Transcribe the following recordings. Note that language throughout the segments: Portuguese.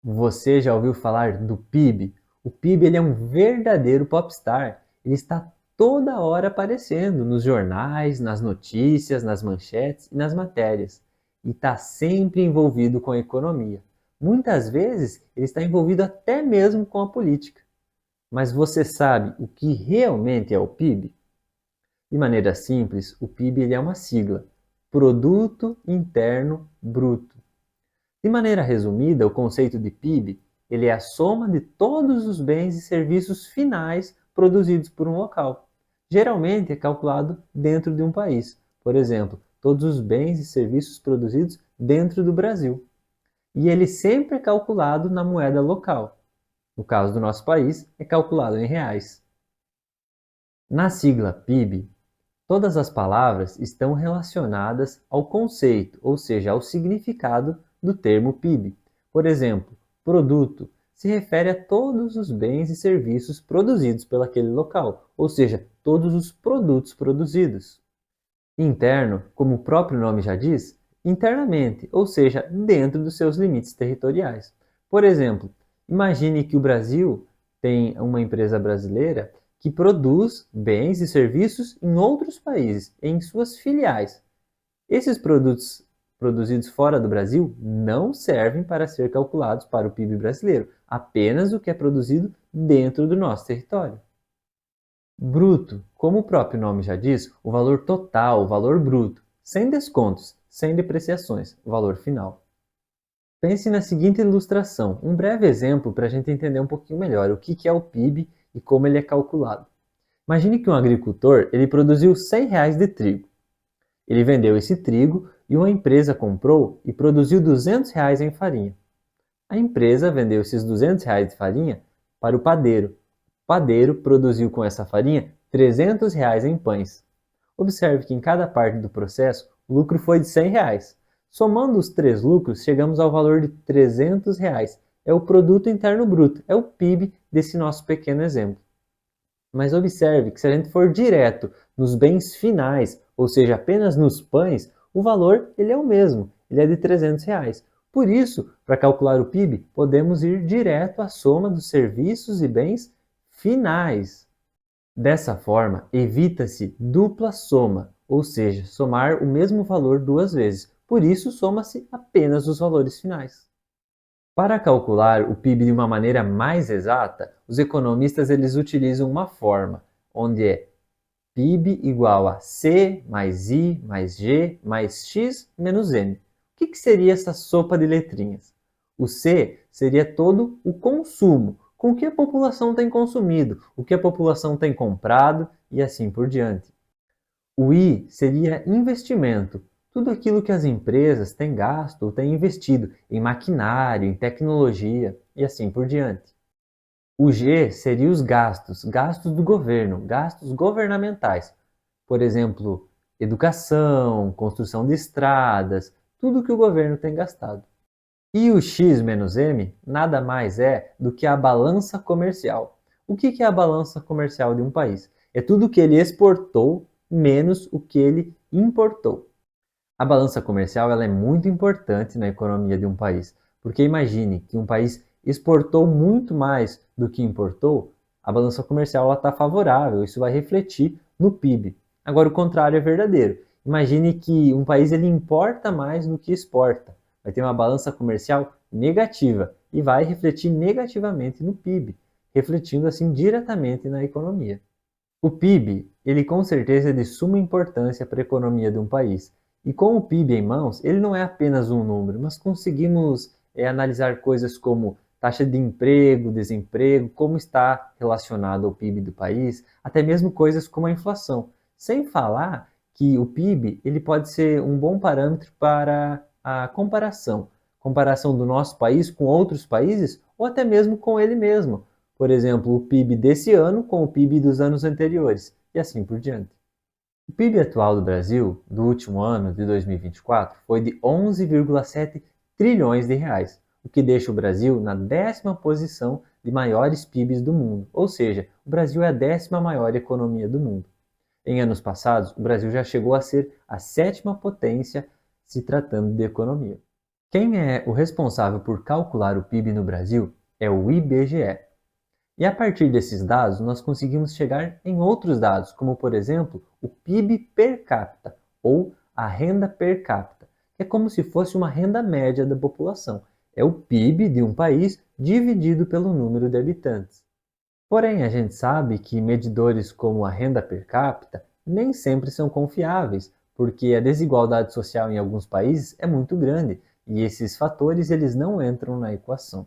Você já ouviu falar do PIB? O PIB ele é um verdadeiro popstar. Ele está toda hora aparecendo nos jornais, nas notícias, nas manchetes e nas matérias. E está sempre envolvido com a economia. Muitas vezes ele está envolvido até mesmo com a política. Mas você sabe o que realmente é o PIB? De maneira simples, o PIB ele é uma sigla: Produto Interno Bruto. De maneira resumida, o conceito de PIB ele é a soma de todos os bens e serviços finais produzidos por um local. Geralmente é calculado dentro de um país. Por exemplo, todos os bens e serviços produzidos dentro do Brasil. E ele sempre é calculado na moeda local. No caso do nosso país, é calculado em reais. Na sigla PIB, todas as palavras estão relacionadas ao conceito, ou seja, ao significado do termo PIB. Por exemplo, produto se refere a todos os bens e serviços produzidos pelaquele local, ou seja, todos os produtos produzidos. Interno, como o próprio nome já diz, internamente, ou seja, dentro dos seus limites territoriais. Por exemplo, imagine que o Brasil tem uma empresa brasileira que produz bens e serviços em outros países, em suas filiais. Esses produtos produzidos fora do Brasil não servem para ser calculados para o PIB brasileiro, apenas o que é produzido dentro do nosso território. Bruto, como o próprio nome já diz, o valor total, o valor bruto, sem descontos, sem depreciações, o valor final. Pense na seguinte ilustração, um breve exemplo para a gente entender um pouquinho melhor o que é o PIB e como ele é calculado. Imagine que um agricultor ele produziu R$ 100 de trigo. Ele vendeu esse trigo e uma empresa comprou e produziu R$ 200 em farinha. A empresa vendeu esses R$ 200 de farinha para o padeiro. O padeiro produziu com essa farinha R$ 300 em pães. Observe que em cada parte do processo o lucro foi de R$ 100. Somando os três lucros, chegamos ao valor de R$ 300. É o produto interno bruto, é o PIB desse nosso pequeno exemplo. Mas observe que se a gente for direto nos bens finais, ou seja, apenas nos pães, o valor ele é o mesmo, ele é de R$ 300. Por isso, para calcular o PIB, podemos ir direto à soma dos serviços e bens finais. Dessa forma, evita-se dupla soma, ou seja, somar o mesmo valor duas vezes. Por isso, soma-se apenas os valores finais. Para calcular o PIB de uma maneira mais exata, os economistas eles utilizam uma forma, onde é PIB igual a C mais I mais G mais X menos M. O que seria essa sopa de letrinhas? O C seria todo o consumo, com o que a população tem consumido, o que a população tem comprado e assim por diante. O I seria investimento, tudo aquilo que as empresas têm gasto ou têm investido em maquinário, em tecnologia e assim por diante. O G seria os gastos, gastos do governo, gastos governamentais. Por exemplo, educação, construção de estradas, tudo que o governo tem gastado. E o X menos M nada mais é do que a balança comercial. O que é a balança comercial de um país? É tudo que ele exportou menos o que ele importou. A balança comercial ela é muito importante na economia de um país, porque imagine que um país exportou muito mais do que importou, a balança comercial está favorável, isso vai refletir no PIB. Agora, o contrário é verdadeiro. Imagine que um país ele importa mais do que exporta, vai ter uma balança comercial negativa e vai refletir negativamente no PIB, refletindo assim diretamente na economia. O PIB, ele com certeza é de suma importância para a economia de um país. E com o PIB em mãos, ele não é apenas um número, mas conseguimos analisar coisas como taxa de emprego, desemprego, como está relacionado ao PIB do país, até mesmo coisas como a inflação. Sem falar que o PIB ele pode ser um bom parâmetro para a comparação do nosso país com outros países ou até mesmo com ele mesmo. Por exemplo, o PIB desse ano com o PIB dos anos anteriores, e assim por diante. O PIB atual do Brasil, do último ano, de 2024, foi de 11,7 trilhões de reais, o que deixa o Brasil na 10ª posição de maiores PIBs do mundo, ou seja, o Brasil é a 10ª maior economia do mundo. Em anos passados, o Brasil já chegou a ser a 7ª potência se tratando de economia. Quem é o responsável por calcular o PIB no Brasil é o IBGE. E a partir desses dados, nós conseguimos chegar em outros dados, como por exemplo, o PIB per capita ou a renda per capita, que é como se fosse uma renda média da população. É o PIB de um país dividido pelo número de habitantes. Porém, a gente sabe que medidores como a renda per capita nem sempre são confiáveis, porque a desigualdade social em alguns países é muito grande e esses fatores eles não entram na equação.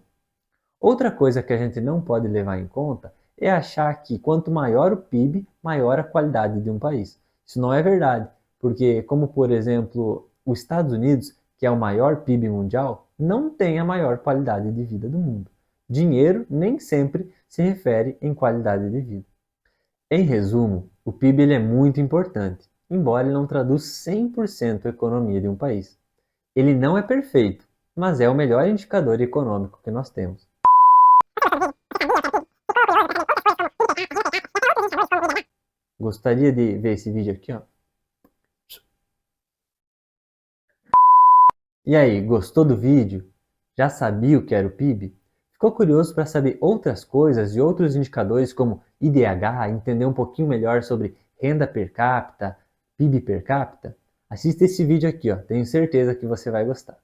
Outra coisa que a gente não pode levar em conta é achar que quanto maior o PIB, maior a qualidade de um país. Isso não é verdade, porque como por exemplo, os Estados Unidos, que é o maior PIB mundial, não tem a maior qualidade de vida do mundo. Dinheiro nem sempre se refere em qualidade de vida. Em resumo, o PIB ele é muito importante, embora ele não traduz 100% a economia de um país. Ele não é perfeito, mas é o melhor indicador econômico que nós temos. Gostaria de ver esse vídeo aqui, ó. E aí, gostou do vídeo? Já sabia o que era o PIB? Ficou curioso para saber outras coisas e outros indicadores como IDH, entender um pouquinho melhor sobre renda per capita, PIB per capita? Assista esse vídeo aqui, ó. Tenho certeza que você vai gostar.